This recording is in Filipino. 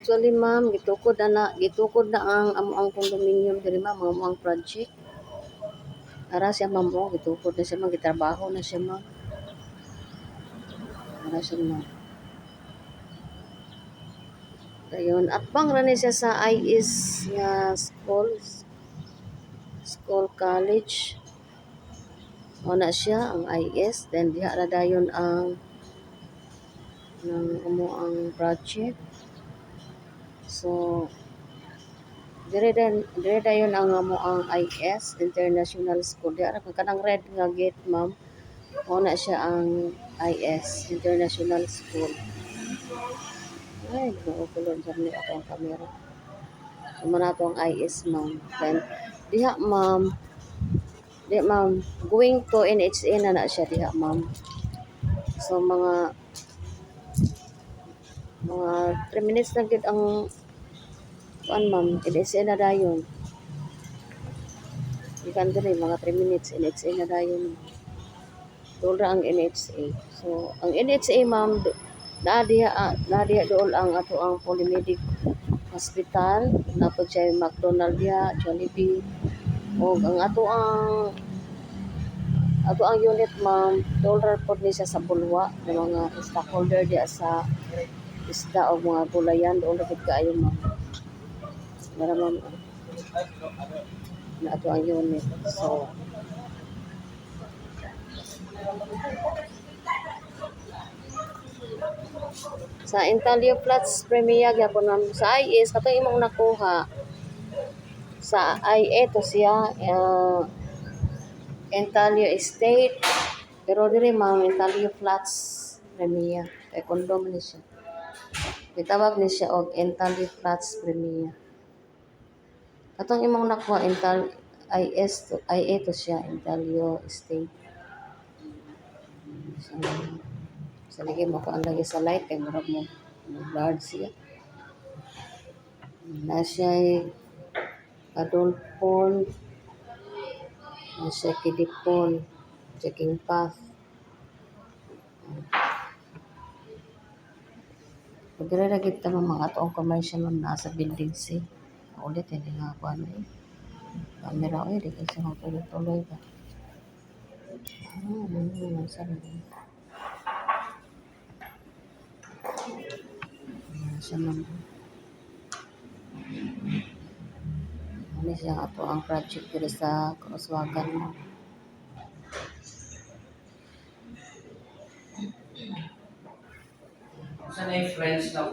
Actually, ma'am, gitukod na ang condominium diri ma'am, ang project. Ara siya ma'am, gitukod na siya ma'am, gitrabaho na siya ma'am. Ara siya ma'am. Ayun, at bang rani siya sa IS nga school college. Una siya ang IS, then diha ra dayon ang ang project. So, dire dayon ang ang IS International School. Diha ra kanang red nga gate ma'am. Una siya ang IS International School. Ay, naukulon dyan ni ako ang camera. Sumana to ang IS ma'am. Then, diha ma'am, going to NHA na siya diha ma'am. So, mga 3 minutes na gid ang ma'am, NHA na dayon. Ikan diri mga 3 minutes NHA na dayon. Doon ang NHA. So, ang NHA ma'am, na diha doon ang ato ang Polymedic Hospital, napod siya McDonald diha, Jollibee. O ang ato ang unit ma'am, dollar pod ni siya sa Bulwa, ng mga stockholder diha sa isda o mga gulayan, doon na gid kaayo ma'am. Para ma'am, na ato ang unit. So, sa Intalio Flats Premier gyapon ma'am, sa IS katong imong nakuha sa IA to siya Intalio Estate, pero diri ma'am Intalio Flats Premier kay kondom ni siya. Gitawag ni siya og Intalio Flats Premier. Katong imong nakuha IA to siya Intalio Estate. So, lagi mo ko ang lagi sa light kay murag mo blurred siya. Na siya adult phone, na siya kiddie phone, checking path. Pagdira na kita mga atoong commercial ma'am nasa building C. Ulit hindi nga ako ano eh. Camera di kasi nga tuloy ba. Siya ma'am. Ano siya ato ang project dito sa Crosswagan ma'am. Sa na friends na